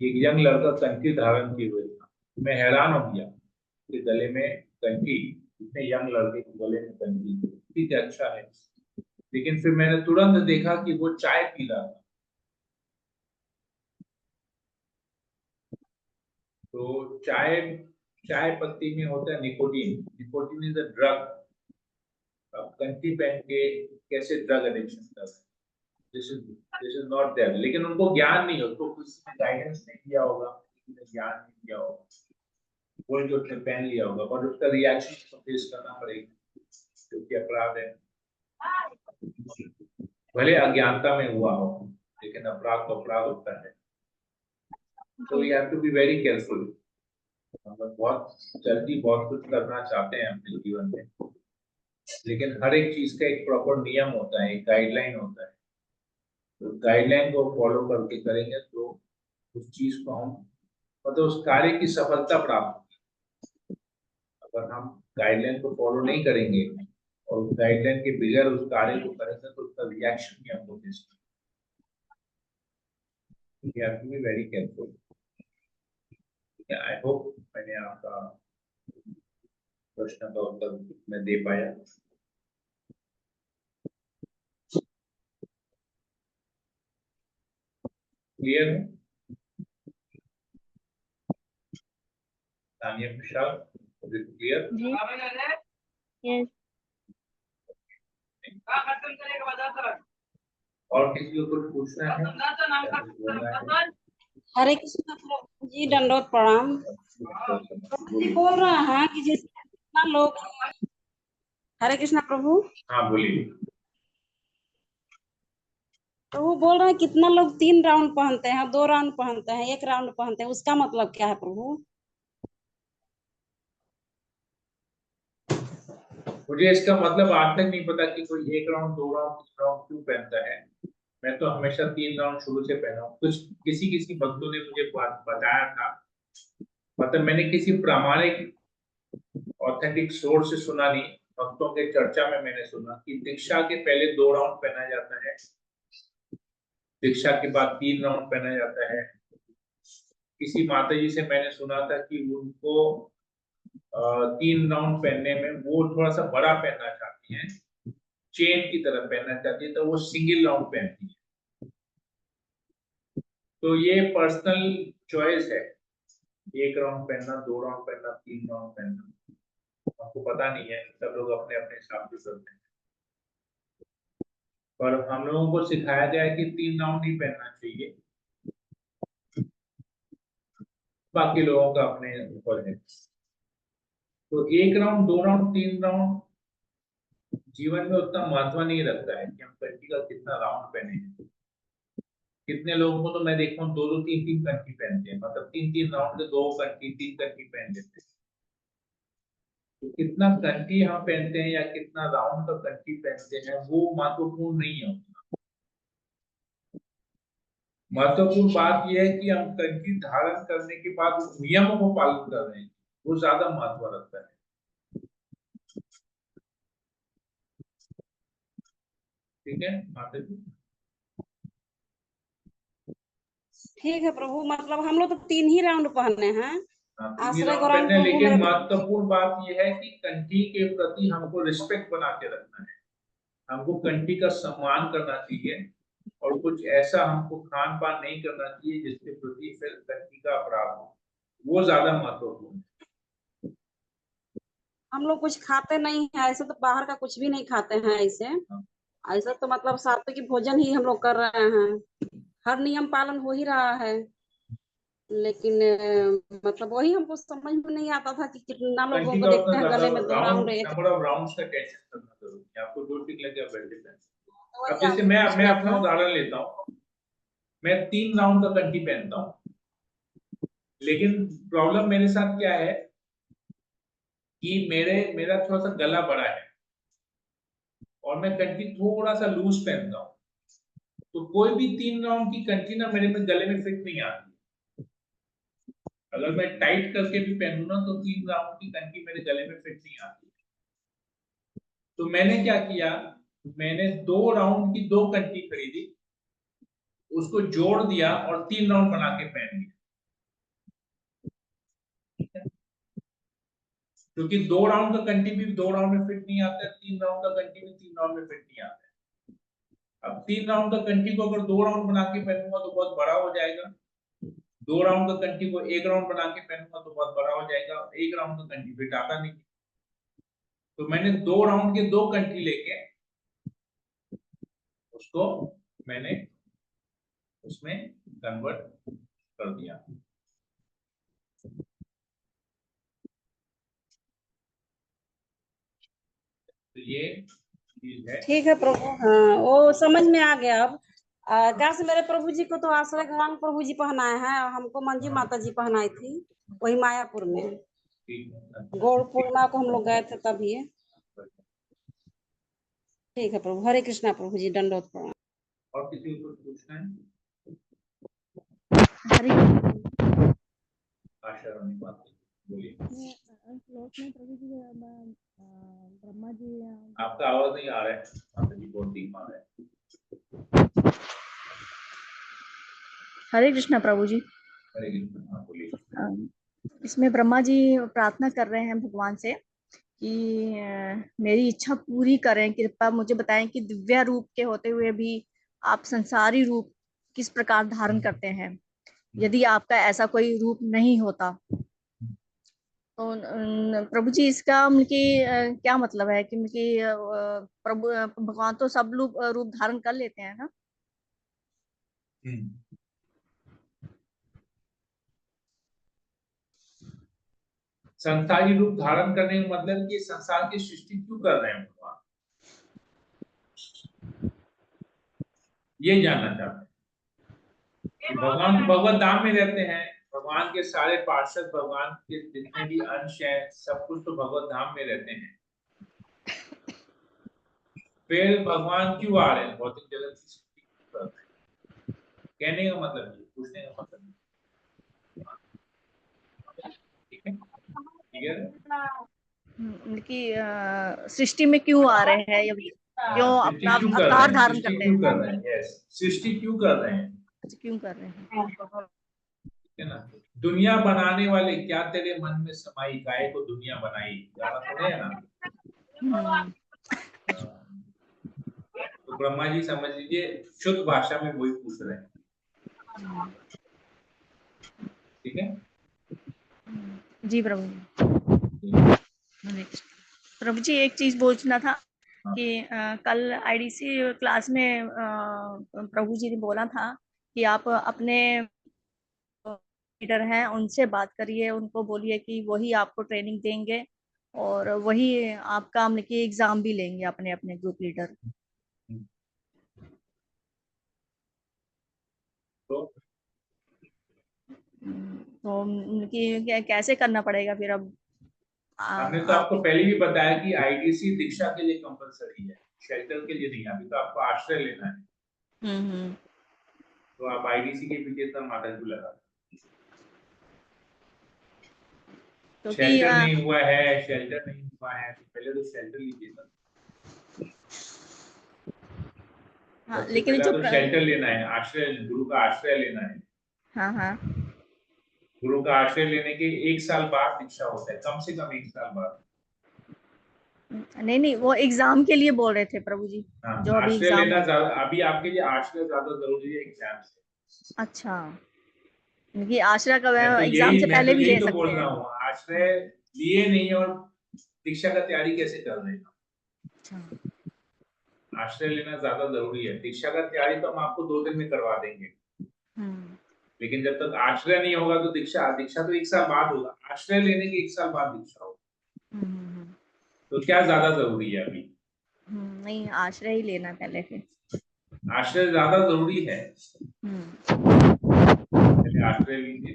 [SPEAKER 1] कि एक यंग लड़का कंठी धारण किए हुए था। मैं हैरान हो गया कि गले में कंठी, इतने यंग लड़के के गले में कंठी, ठीक है, अच्छा है। लेकिन फिर मैंने तुरंत देखा कि वो चाय पी रहा था। तो चाय चाय पत्ती में होता है nicotine, nicotine is a drug. अब कंठी पहन के कैसे ड्रग एडिक्शन कर रहे हैं? This is not there. लेकिन उनको ज्ञान नहीं हो, तो किसी ने गाइडेंस नहीं दिया होगा, किसी ने ज्ञान नहीं दिया होगा, बोल के उसने पहन लिया होगा, और उसका रिएक्शन तो फेस करना पड़ेगा, क्योंकि अपराध है। भले अज्ञानता में हुआ हो, लेकिन अपराध तो अपराध होता है। तो you have to be very careful. हम लोग बहुत जल्दी बहुत कुछ करना चाहते हैं अपने जीवन में, लेकिन हर एक चीज का एक प्रॉपर नियम होता है, एक गाइडलाइन होता है। तो गाइडलाइन को फॉलो करके करेंगे तो उस चीज को हम, मतलब उस कार्य की सफलता प्राप्त होगी। अगर हम गाइडलाइन को फॉलो नहीं करेंगे और उस गाइडलाइन के बगैर उस कार्य को करेंगे तो उसका रिएक्शन भी हमको फेस करना है। B very careful. I hope मैंने आपका प्रश्न का उत्तर मैं दे पाया। क्लियर है? तानिया प्रसाद, क्लियर?
[SPEAKER 5] जी। यस।
[SPEAKER 1] और किसी को कुछ पूछना है या कुछ बोलना है?
[SPEAKER 6] हरे कृष्ण प्रभु जी, दंडोत प्रणाम। प्रभु जी बोल रहे हैं कि जैसे कितना लोग, हरे कृष्णा प्रभु,
[SPEAKER 1] हाँ बोलिए।
[SPEAKER 6] प्रभु बोल रहे हैं कितना लोग 3 राउंड पहनते हैं, 2 राउंड पहनते हैं, 1 राउंड पहनते हैं, उसका मतलब क्या है प्रभु?
[SPEAKER 1] मुझे इसका मतलब आज तक नहीं पता कि कोई 1 राउंड 2 राउंड 3 राउंड क्यों पहनता है। मैं तो हमेशा 3 राउंड शुरू से पहना हूँ। कुछ किसी किसी भक्तों ने मुझे बताया था, मतलब मैंने किसी प्रामाणिक ऑथेंटिक सोर्स से सुना नहीं, भक्तों के चर्चा में मैंने सुना कि दीक्षा के पहले 2 राउंड पहना जाता है, दीक्षा के बाद 3 राउंड पहना जाता है। किसी माता जी से मैंने सुना था कि उनको 3 राउंड पहनने में वो थोड़ा सा बड़ा पहनना चाहती हैं, चेन की तरह पहनना चाहती है, तो वो सिंगल राउंड पहनती है। तो ये पर्सनल चॉइस है, 1 राउंड पहनना, 2 राउंड पहनना, 3 राउंड पहनना, आपको पता नहीं है, सब लोग अपने अपने हिसाब से करते हैं। पर हम लोगों को सिखाया गया है कि 3 राउंड ही पहनना चाहिए, बाकी लोगों का अपने ऊपर है। तो 1 राउंड 2 राउंड 3 राउंड जीवन में उतना महत्व नहीं रखता है कि हम कंठी का कितना राउंड पहने हैं। कितने लोगों को तो मैं देखता हूँ 2-2 3-3 कंठी पहनते हैं, मतलब 3-3 राउंड के 2 कंठी 3 कंठी पहन लेते हैं। तो कितना कंठी हम पहनते हैं या कितना राउंड का कंठी पहनते हैं वो महत्वपूर्ण नहीं है उतना। महत्वपूर्ण बात यह है कि हम कंठी धारण करने के बाद उस नियमों को पालन कर रहे हैं, वो ज्यादा महत्व रखता है। ठीक है माता जी?
[SPEAKER 6] ठीक है प्रभु, मतलब हम लोग तो 3 ही राउंड पहने हैं।
[SPEAKER 1] हाँ,
[SPEAKER 6] आश्रय
[SPEAKER 1] राउंड
[SPEAKER 6] गौरांग
[SPEAKER 1] पहनते हैं,
[SPEAKER 6] प्रभु
[SPEAKER 1] लेकिन
[SPEAKER 6] मेरे
[SPEAKER 1] महत्वपूर्ण बात यह है कि कंठी के प्रति हमको रिस्पेक्ट बना के रखना है, हमको कंठी का सम्मान करना चाहिए, और कुछ ऐसा हमको खान पान नहीं करना चाहिए जिसके प्रति फिर कंठी का अपराध हो, वो ज्यादा महत्वपूर्ण है।
[SPEAKER 6] हम लोग कुछ खाते नहीं है ऐसे, तो बाहर का कुछ भी नहीं खाते हैं ऐसे। ऐसा तो मतलब सात्विक भोजन ही हम लोग कर रहे हैं, हर नियम पालन हो ही रहा है। लेकिन मतलब वही हमको समझ में नहीं आता था कि कितना लोगों
[SPEAKER 1] कंठी
[SPEAKER 6] को
[SPEAKER 1] का
[SPEAKER 6] देखते हैं गले में 2 राउंड
[SPEAKER 1] राउंड,
[SPEAKER 6] एक।
[SPEAKER 1] नंबर ऑफ राउंड्स का टेंशन करना जरूरी है, आपको जो ठीक लगे आप बैठ जाए।
[SPEAKER 6] तो
[SPEAKER 1] अब
[SPEAKER 6] वही
[SPEAKER 1] जैसे
[SPEAKER 6] आपसे
[SPEAKER 1] मैं
[SPEAKER 6] पूछना
[SPEAKER 1] अपना
[SPEAKER 6] था।
[SPEAKER 1] उदाहरण लेता हूँ, मैं 3 राउंड का कंठी पहनता हूँ, लेकिन प्रॉब्लम मेरे साथ क्या है कि मेरा थोड़ा सा गला बड़ा है और मैं कंठी थोड़ा सा लूज पहनता हूँ, तो कोई भी 3 राउंड की कंठी ना मेरे में गले में फिट नहीं आती। अगर मैं टाइट करके भी पहनूं ना तो 3 राउंड की कंठी मेरे गले में फिट नहीं आती। तो मैंने क्या किया, मैंने 2 राउंड की 2 कंठी खरीदी, उसको जोड़ दिया और 3 राउंड बना के पहन लिया। क्योंकि 2 राउंड का कंठी भी 2 राउंड में फिट नहीं आता है, 3 राउंड का कंठी भी 3 राउंड में फिट नहीं आता है। अब 3 राउंड का कंठी को अगर 2 राउंड बना के पहनूंगा तो बहुत बड़ा हो जाएगा, 2 राउंड का कंठी को 1 राउंड बना के पहनूंगा तो बहुत बड़ा हो जाएगा, 1 राउंड का कंठी फिट आता नहीं। तो मैंने 2 राउंड के 2 कंठी लेके उसको मैंने उसमें कन्वर्ट कर दिया। तो ये चीज है।
[SPEAKER 6] ठीक है प्रभु, हाँ वो समझ में आ गया अब। क्या से मेरे प्रभु जी को तो आश्रय गौरांग प्रभु जी पहनाए हैं, और हमको मंजू माता जी पहनाई थी वही मायापुर में।
[SPEAKER 1] ठीक है,
[SPEAKER 6] गौड़ पूर्णिमा को हम लोग गए थे तभी। ठीक है प्रभु, हरे कृष्णा प्रभु जी, दंडवत प्रणाम।
[SPEAKER 1] और किसी को कुछ पूछना है?
[SPEAKER 2] हरे
[SPEAKER 1] आशा रानी बात बोलिए।
[SPEAKER 2] श्लोक में प्रभु जी ब्रह्मा जी
[SPEAKER 1] आपका आवाज नहीं आ रहा है माता जी, बहुत धीमा आ रहा है।
[SPEAKER 2] हरे कृष्णा प्रभु जी।
[SPEAKER 1] हरे कृष्ण, हाँ बोलिए।
[SPEAKER 2] इसमें ब्रह्मा जी प्रार्थना कर रहे हैं भगवान से कि मेरी इच्छा पूरी करें, कृपया मुझे बताएं कि दिव्य रूप के होते हुए भी आप संसारी रूप किस प्रकार धारण करते हैं, यदि आपका ऐसा कोई रूप नहीं होता तो प्रभु जी इसका क्या मतलब है कि प्रभु भगवान तो सब रूप धारण कर लेते हैं ना।
[SPEAKER 1] संसारी रूप धारण करने का मतलब कि संसार की सृष्टि क्यों कर रहे हैं भगवान, ये जानना चाहते हैं। भगवान भगवत धाम में रहते हैं, भगवान के सारे पार्षद, भगवान के जितने भी अंश हैं, सब कुछ तो भगवत धाम में रहते हैं। फिर भगवान क्यों आ रहे हैं भौतिक जगत की सृष्टि क्यों कर रहे हैं, कहने का मतलब ये, पूछने का मतलब ये। ठीक है, क्लियर है?
[SPEAKER 2] कि सृष्टि में क्यों आ रहे हैं, या क्यों
[SPEAKER 1] सृष्टि
[SPEAKER 2] अपना
[SPEAKER 1] क्यों कर रहे
[SPEAKER 2] अवतार
[SPEAKER 1] हैं,
[SPEAKER 2] धारण
[SPEAKER 1] सृष्टि
[SPEAKER 2] करते
[SPEAKER 1] क्यों
[SPEAKER 2] हैं।
[SPEAKER 1] कर रहे हैं, यस, सृष्टि क्यों कर रहे हैं,
[SPEAKER 2] अच्छा, क्यों कर रहे हैं।
[SPEAKER 1] है ना। दुनिया बनाने वाले, क्या तेरे मन में समाई, गाय को दुनिया बनाई, गाना सुने है ना। तो ब्रह्मा जी समझ लीजिए शुद्ध भाषा में वही पूछ रहे हैं। ठीक है
[SPEAKER 2] जी प्रभु। प्रभु जी एक चीज पूछना था कि कल आईडीसी क्लास में प्रभु जी ने बोला था कि आप अपने लीडर हैं उनसे बात करिए, उनको बोलिए कि वही आपको ट्रेनिंग देंगे और वही आपका मतलब कि एग्जाम भी लेंगे अपने अपने ग्रुप लीडर। तो कि कैसे करना पड़ेगा फिर अब
[SPEAKER 1] हमने तो आपको
[SPEAKER 2] आपके।
[SPEAKER 1] पहले भी बताया कि आईडीसी दीक्षा के लिए कंपलसरी है, शेल्टर के लिए नहीं। अभी तो आपको आश्रय लेना है। तो आप आईडीसी के पीछे इतना माता क्यों लगा?
[SPEAKER 2] क्योंकि
[SPEAKER 1] शेल्टर नहीं हुआ है, शेल्टर नहीं हुआ है, तो पहले तो शेल्टर लीजिए ना।
[SPEAKER 2] हाँ,
[SPEAKER 1] सबसे
[SPEAKER 2] लेकिन
[SPEAKER 1] पहला
[SPEAKER 2] जो
[SPEAKER 1] तो शेल्टर लेना है, आश्रय, गुरु का आश्रय लेना है।
[SPEAKER 2] हाँ हाँ
[SPEAKER 1] गुरु का आश्रय लेने के 1 साल बाद दीक्षा होता है, कम से कम 1 साल बाद।
[SPEAKER 2] नहीं नहीं, वो एग्जाम के लिए बोल रहे थे प्रभु जी,
[SPEAKER 1] हाँ,
[SPEAKER 2] जो अभी
[SPEAKER 1] आश्रय
[SPEAKER 2] एग्जाम
[SPEAKER 1] लेना
[SPEAKER 2] हो।
[SPEAKER 1] ज्यादा, अभी आपके लिए आश्रय ज्यादा जरूरी है एग्जाम से।
[SPEAKER 2] अच्छा, क्योंकि आश्रय का एग्जाम से
[SPEAKER 1] मैं तो
[SPEAKER 2] पहले भी
[SPEAKER 1] यही
[SPEAKER 2] ले
[SPEAKER 1] तो
[SPEAKER 2] सकते
[SPEAKER 1] बोल रहा
[SPEAKER 2] हैं।
[SPEAKER 1] हूँ, आश्रय लिए नहीं है और दीक्षा का तैयारी कैसे कर रहे हैं?
[SPEAKER 2] अच्छा।
[SPEAKER 1] आश्रय लेना ज्यादा जरूरी है। दीक्षा का तैयारी तो हम आपको 2 दिन में करवा देंगे,
[SPEAKER 2] हम्म
[SPEAKER 1] लेकिन जब तक आश्रय नहीं होगा तो दीक्षा दीक्षा तो 1 साल बाद होगा, आश्रय लेने के 1 साल बाद दीक्षा होगा।
[SPEAKER 2] हम्म
[SPEAKER 1] तो क्या ज्यादा जरूरी है अभी?
[SPEAKER 2] नहीं, आश्रय ही लेना पहले फिर।
[SPEAKER 1] आश्रय ज्यादा जरूरी है,
[SPEAKER 2] हम्म
[SPEAKER 1] पहले आश्रय लीजिए।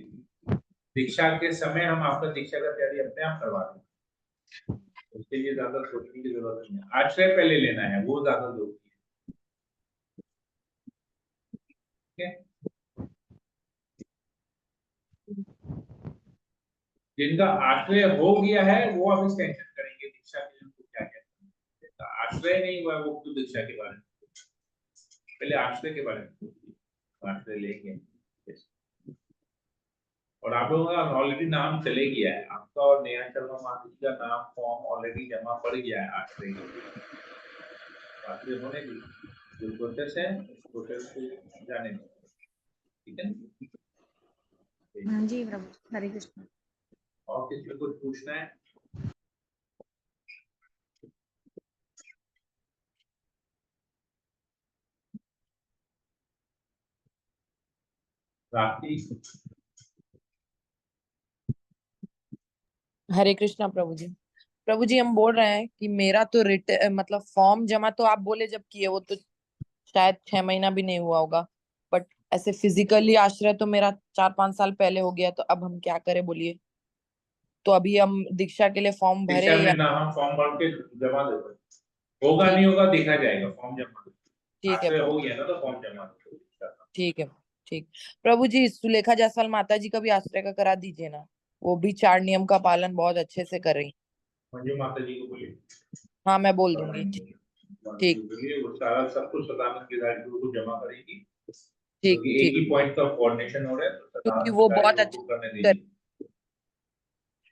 [SPEAKER 1] दीक्षा के समय हम आपका दीक्षा का तैयारी अपने आप करवा देंगे, उसके लिए ज्यादा सोचने की जरूरत नहीं है। आश्रय पहले लेना है, वो ज्यादा जरूरी है। ठीक है? जिनका आश्रय हो गया है वो अब इस टेंशन करेंगे दीक्षा के लिए, उनको क्या क्या करना है। जिनका आश्रय नहीं हुआ है वो क्यों दीक्षा के बारे में, पहले आश्रय के बारे में सोचिए, आश्रय लेंगे। और आप लोगों का ऑलरेडी नाम चले गया है, आपका और नेहा शर्मा माता जी का नाम फॉर्म ऑलरेडी जमा पड़ गया है आश्रय के लिए। आश्रय होने दी, जो प्रोसेस है उस प्रोसेस को जाने दो। ठीक है?
[SPEAKER 2] जी प्रभु, हरे कृष्ण।
[SPEAKER 1] और किसी को कुछ पूछना है? राखी?
[SPEAKER 7] हरे कृष्णा प्रभु जी। प्रभु जी हम बोल रहे हैं कि मेरा तो मतलब फॉर्म जमा तो आप बोले जब किए वो तो शायद 6 महीना भी नहीं हुआ होगा, बट ऐसे फिजिकली आश्रय तो मेरा 4-5 साल पहले हो गया, तो अब हम क्या करें बोलिए? तो अभी हम दीक्षा के लिए फॉर्म भरे
[SPEAKER 1] दीक्षा
[SPEAKER 7] या?
[SPEAKER 1] में ना हम फॉर्म भर के जमा दे दो, होगा
[SPEAKER 7] ठीक
[SPEAKER 1] नहीं होगा देखा जाएगा, फॉर्म जमा दो।
[SPEAKER 7] ठीक है
[SPEAKER 1] आश्रय
[SPEAKER 7] प्रभु।
[SPEAKER 1] हो गया ना तो फॉर्म जमा दो।
[SPEAKER 7] ठीक है ठीक। प्रभु जी सुलेखा जायसवाल माता जी का भी आश्रय का करा दीजिए ना, वो भी 4 नियम का पालन बहुत अच्छे से कर रही।
[SPEAKER 1] मंजू माता जी को बोलिए,
[SPEAKER 7] हाँ मैं बोल दूंगी। ठीक
[SPEAKER 1] बोलिए वो सारा सब कुछ सदानंद केदारी गुरु को जमा करेगी,
[SPEAKER 7] ठीक
[SPEAKER 1] क्योंकि एक
[SPEAKER 7] ठीक,
[SPEAKER 1] ही पॉइंट का कोऑर्डिनेशन हो रहा है, तो
[SPEAKER 7] क्योंकि
[SPEAKER 1] सदानंद
[SPEAKER 7] वो
[SPEAKER 1] केदारी
[SPEAKER 7] बहुत
[SPEAKER 1] गुरु
[SPEAKER 7] अच्छे
[SPEAKER 1] को करने
[SPEAKER 7] कर,
[SPEAKER 1] दीजिए।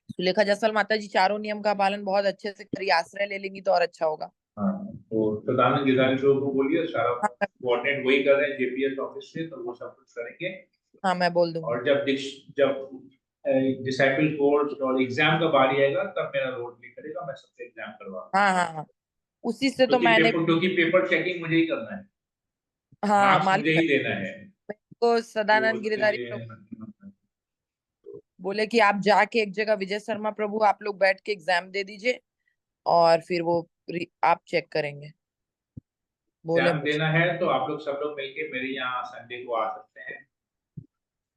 [SPEAKER 7] सुलेखा जायसवाल माता जी 4 नियम का पालन बहुत अच्छे से करी, आश्रय ले लेंगी तो और अच्छा होगा।
[SPEAKER 1] हाँ, तो सदानंद केदारी गुरु को बोलिए, सारा
[SPEAKER 7] हाँ
[SPEAKER 1] कोऑर्डिनेट वही कर रहे हैं जेपीएस ऑफिस से, तो वो सब कुछ करेंगे।
[SPEAKER 7] हाँ मैं बोल दूंगी।
[SPEAKER 1] और जब डिसाइपल कोर्स और एग्जाम का बारी आएगा तब मेरा रोल प्ले करेगा, मैं सबसे एग्जाम करवा,
[SPEAKER 7] हाँ उसी से तो मैंने,
[SPEAKER 1] क्योंकि पेपर चेकिंग मुझे ही करना है,
[SPEAKER 7] हाँ
[SPEAKER 1] मार्क्स मुझे
[SPEAKER 7] मालूम है
[SPEAKER 1] ही देना है,
[SPEAKER 7] को
[SPEAKER 1] तो
[SPEAKER 7] सदानंद
[SPEAKER 1] उसके
[SPEAKER 7] गिरधारी
[SPEAKER 1] लिए
[SPEAKER 7] प्रभु बोले कि आप जाके एक जगह विजय शर्मा प्रभु आप लोग बैठ के एग्जाम दे दीजिए और फिर वो आप चेक करेंगे बोले
[SPEAKER 1] एग्जाम
[SPEAKER 7] मुझे।
[SPEAKER 1] देना है तो आप लोग सब लोग मिलके मेरे यहाँ संडे को आ सकते हैं,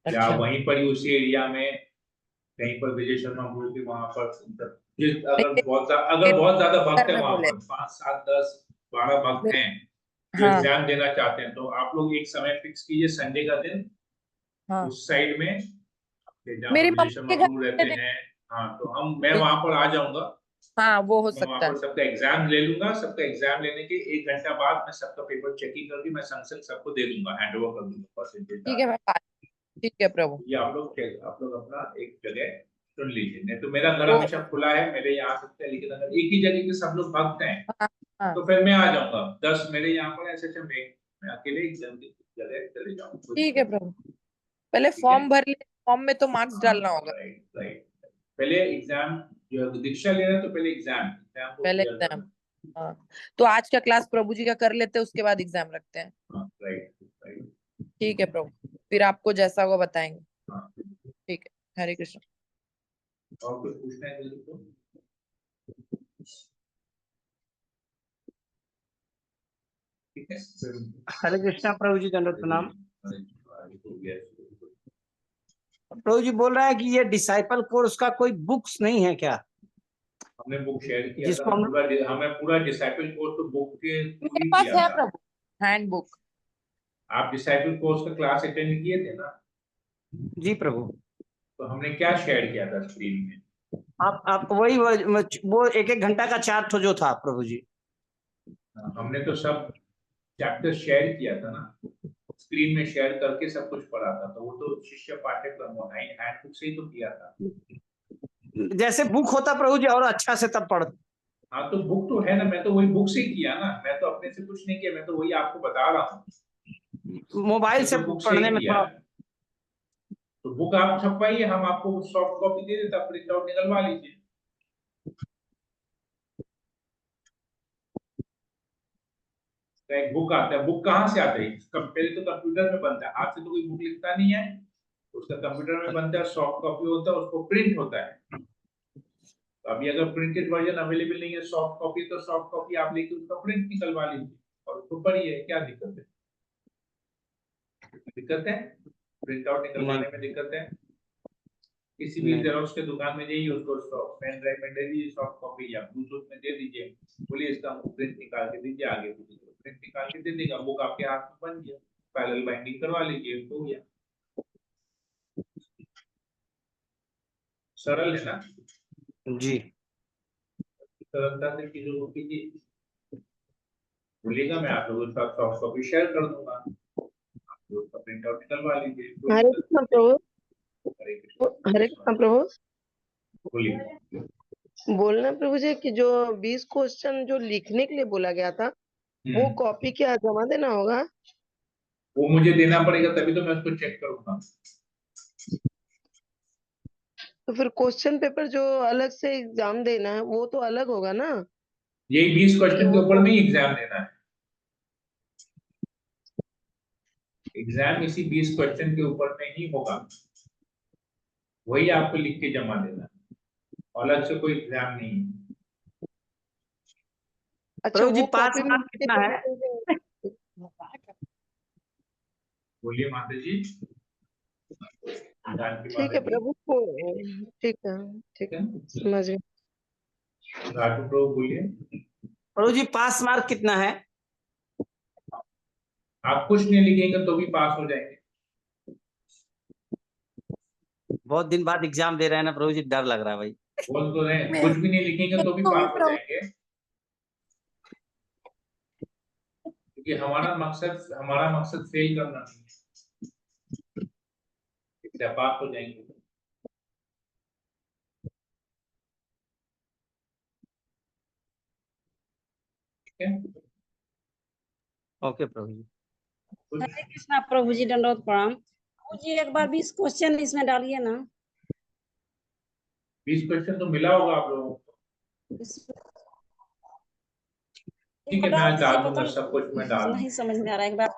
[SPEAKER 1] या
[SPEAKER 7] अच्छा
[SPEAKER 1] वहीं पर ही उसी एरिया में कहीं पर विजय शर्मा गुरु के वहां पर
[SPEAKER 7] नहीं,
[SPEAKER 1] अगर बहुत ज्यादा भक्त
[SPEAKER 7] घर
[SPEAKER 1] है
[SPEAKER 7] में
[SPEAKER 1] वहां
[SPEAKER 7] बोले।
[SPEAKER 1] पर 5, 7, 10, 12 भक्त हैं जो
[SPEAKER 7] हाँ
[SPEAKER 1] एग्जाम देना चाहते हैं, तो आप लोग एक समय फिक्स कीजिए संडे का दिन,
[SPEAKER 7] हाँ
[SPEAKER 1] उस साइड में जहाँ पर
[SPEAKER 7] मेरी
[SPEAKER 1] विजय
[SPEAKER 7] मम्मी
[SPEAKER 1] शर्मा
[SPEAKER 7] के घर
[SPEAKER 1] गुरु
[SPEAKER 7] पे
[SPEAKER 1] रहते हैं। हाँ, तो मैं
[SPEAKER 7] ठीक,
[SPEAKER 1] वहां पर आ जाऊंगा,
[SPEAKER 7] हाँ वो हो
[SPEAKER 1] मैं वहां
[SPEAKER 7] सकता है।
[SPEAKER 1] पर सबका एग्जाम ले लूंगा, सबका एग्जाम लेने के 1 घंटा बाद मैं सबका पेपर चेकिंग करके मैं संग संग सबको दे दूंगा, हैंड ओवर कर दूंगा परसेंटेज
[SPEAKER 7] ठीक
[SPEAKER 1] डाल
[SPEAKER 7] है
[SPEAKER 1] के।
[SPEAKER 7] ठीक है प्रभु।
[SPEAKER 1] ये आप लोग अपना एक जगह चुन लीजिए, नहीं तो मेरा घर
[SPEAKER 7] तो
[SPEAKER 1] हमेशा खुला है, मेरे यहाँ आ सकते हैं, लेकिन अगर एक ही जगह के सब लोग भक्त हैं
[SPEAKER 7] हाँ हाँ
[SPEAKER 1] तो फिर मैं आ जाऊंगा 10 मेरे यहाँ पर, ऐसे ऐसे मैं अकेले एक जगह चले जाऊंगा, कोई
[SPEAKER 7] ठीक है
[SPEAKER 1] दिक्कत
[SPEAKER 7] प्रभु। पहले
[SPEAKER 1] नहीं। ठीक है?
[SPEAKER 7] फॉर्म भर ले, फॉर्म में तो मार्क्स
[SPEAKER 1] हाँ,
[SPEAKER 7] डालना होगा।
[SPEAKER 1] Right right. पहले एग्जाम, जो दीक्षा लेना है तो पहले एग्जाम को
[SPEAKER 7] पहले
[SPEAKER 1] क्लियर
[SPEAKER 7] एग्जाम,
[SPEAKER 1] करना।
[SPEAKER 7] हाँ तो आज का क्लास प्रभु जी का कर लेते हैं उसके बाद एग्जाम रखते हैं।
[SPEAKER 1] हाँ, राइट राइट।
[SPEAKER 7] ठीक है प्रभु, फिर आपको जैसा होगा बताएंगे।
[SPEAKER 1] हाँ,
[SPEAKER 7] ठीक है, हरे कृष्ण।
[SPEAKER 1] और कुछ पूछना है किसी को? ठीक है, फिर
[SPEAKER 8] हरे कृष्णा प्रभु जी, दंडवत प्रणाम।
[SPEAKER 1] हो गया।
[SPEAKER 8] प्रभु जी बोल रहा है कि ये डिसाइपल कोर्स का कोई बुक्स नहीं है क्या,
[SPEAKER 1] हमने बुक शेयर किया
[SPEAKER 8] जिसको
[SPEAKER 1] था
[SPEAKER 8] हम,
[SPEAKER 1] हमें पूरा डिसाइपल कोर्स तो बुक के थ्रू
[SPEAKER 7] मेरे
[SPEAKER 1] ही
[SPEAKER 7] पास
[SPEAKER 1] किया
[SPEAKER 7] है
[SPEAKER 1] था।
[SPEAKER 7] प्रभु हैंड बुक।
[SPEAKER 1] आप डिसाइपल कोर्स का क्लास अटेंड किए थे ना?
[SPEAKER 8] जी प्रभु।
[SPEAKER 1] तो हमने क्या शेयर किया था स्क्रीन में?
[SPEAKER 8] आप वही वो 1-1 घंटा का चार्ट जो था प्रभु जी।
[SPEAKER 1] हमने तो सब चैप्टर शेयर किया था ना, स्क्रीन में शेयर करके सब कुछ पढ़ा था। तो वो तो शिष्य पाठ्यक्रम ऑनलाइन हैंडबुक से ही तो किया था।
[SPEAKER 8] जैसे बुक होता प्रभु जी और अच्छा से तब पढ़।
[SPEAKER 1] हाँ तो बुक तो है ना, मैं तो वही बुक से किया ना, मैं तो अपने से कुछ नहीं किया, मैं तो वही आपको बता रहा हूँ।
[SPEAKER 8] मोबाइल से
[SPEAKER 1] तो बुक से
[SPEAKER 8] पढ़ने
[SPEAKER 1] ही
[SPEAKER 8] में
[SPEAKER 1] किया
[SPEAKER 8] थोड़ा।
[SPEAKER 1] है। तो बुक आप छपवाइए, हम आपको सॉफ्ट कॉपी दे देता, प्रिंट आउट निकलवा लीजिए। तो एक बुक आता है, बुक कहाँ से आता है? पहले तो कंप्यूटर में बनता है, हाथ से तो कोई बुक लिखता नहीं है, उसका कंप्यूटर में बनता है, सॉफ्ट कॉपी होता है, उसको प्रिंट होता है। तो अभी अगर प्रिंटेड वर्जन अवेलेबल नहीं है, सॉफ्ट कॉपी, तो सॉफ्ट कॉपी आप लेके उसका प्रिंट निकलवा लीजिए और उसको पढ़िए। क्या दिक्कत है? दिक्कत है? प्रिंट आउट निकलवाने में दिक्कत है? किसी भी
[SPEAKER 8] नहीं।
[SPEAKER 1] जेरोक्स के दुकान में जाइए, उसको पेन ड्राइव में दे दीजिए सॉफ्ट कॉपी, या ब्लूटूथ में दे दीजिए, बोलिए इसका प्रिंट निकाल के दीजिए, आगे प्रिंट निकाल के दे देगा, बुक आपके हाथ में बन गया, पैरेलल बाइंडिंग करवा लीजिए, हो गया। सरल है ना?
[SPEAKER 8] जी।
[SPEAKER 1] सरलता से चीजों को कीजिए। बोलिएगा, मैं आप लोगों के साथ सॉफ्ट कॉपी शेयर कर दूंगा, आप लोग उसका प्रिंट आउट निकलवा लीजिए। कोई
[SPEAKER 9] हरे
[SPEAKER 1] दिक्कत
[SPEAKER 9] कृष्ण
[SPEAKER 1] नहीं।
[SPEAKER 9] प्रभु।
[SPEAKER 1] हरे कृष्ण।
[SPEAKER 9] हरे कृष्ण प्रभु।
[SPEAKER 1] बोलिए।
[SPEAKER 9] बोलना प्रभु जी कि जो 20 क्वेश्चन जो लिखने के लिए बोला गया था वो कॉपी क्या जमा देना होगा?
[SPEAKER 1] वो मुझे देना पड़ेगा, तभी तो मैं उसको चेक करूंगा।
[SPEAKER 9] तो फिर क्वेश्चन पेपर जो अलग से एग्जाम देना है वो तो अलग होगा ना?
[SPEAKER 1] यही 20
[SPEAKER 9] कि
[SPEAKER 1] क्वेश्चन के
[SPEAKER 9] वो
[SPEAKER 1] ऊपर
[SPEAKER 9] तो
[SPEAKER 1] में ही एग्जाम देना है। एग्जाम इसी 20 क्वेश्चन के ऊपर में ही होगा, वही आपको लिख के जमा देना है, अलग से कोई एग्जाम नहीं है।
[SPEAKER 9] अच्छा
[SPEAKER 8] प्रभु जी
[SPEAKER 9] वो
[SPEAKER 8] पास
[SPEAKER 9] कॉपी में
[SPEAKER 8] मार्क कितना है?
[SPEAKER 1] बोलिए माता जी, जानकी
[SPEAKER 9] ठीक
[SPEAKER 1] माता
[SPEAKER 9] है
[SPEAKER 1] जी।
[SPEAKER 9] प्रभु को। ठीक है। ठीक है, समझ गए।
[SPEAKER 1] राजू प्रभु बोलिए।
[SPEAKER 8] प्रभु जी पास मार्क कितना है?
[SPEAKER 1] आप कुछ नहीं लिखेंगे तो भी पास हो जाएंगे।
[SPEAKER 8] बहुत दिन बाद एग्जाम दे रहे हैं ना प्रभु जी, डर लग रहा है भाई।
[SPEAKER 1] बोल तो रहे हैं, कुछ भी नहीं लिखेंगे तो भी पास हो जाएंगे, क्योंकि हमारा मकसद फेल करना नहीं है, इसलिए पास हो जाएंगे। ठीक है?
[SPEAKER 8] ओके प्रभु जी।
[SPEAKER 6] हरे कृष्णा प्रभु जी, दंडवत प्रणाम। प्रभु जी एक बार 20 क्वेश्चन इसमें डालिए ना।
[SPEAKER 1] 20 क्वेश्चन तो मिला होगा आप लोगों को।
[SPEAKER 6] इसमें एक
[SPEAKER 1] ठीक
[SPEAKER 6] बार
[SPEAKER 1] है, मैं
[SPEAKER 6] डाल दीजिए,
[SPEAKER 1] डाल
[SPEAKER 6] पता
[SPEAKER 1] दूंगा, सब कुछ मैं डाल
[SPEAKER 6] नहीं
[SPEAKER 1] दूंगा,
[SPEAKER 6] समझ में आ रहा है, एक बार।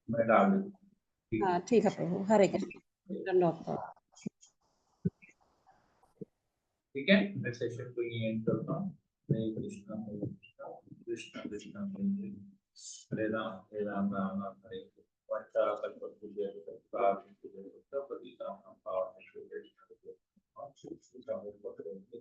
[SPEAKER 1] मैं डाल दूंगा। ठीक
[SPEAKER 6] हाँ ठीक है प्रभु, हरे कृष्ण, दंडवत प्रणाम।
[SPEAKER 1] ठीक है, मैं सेशन को ये एंड करता हूँ। हरे कृष्णा हरे कृष्णा कृष्णा कृष्णा हरे राम हरे राम राम राम हरे हरे। वाचा कल्पतरुभ्य कृपा सिंधु भवतः पतितानां पावनेभ्यो वैष्णवेभ्यो नमः।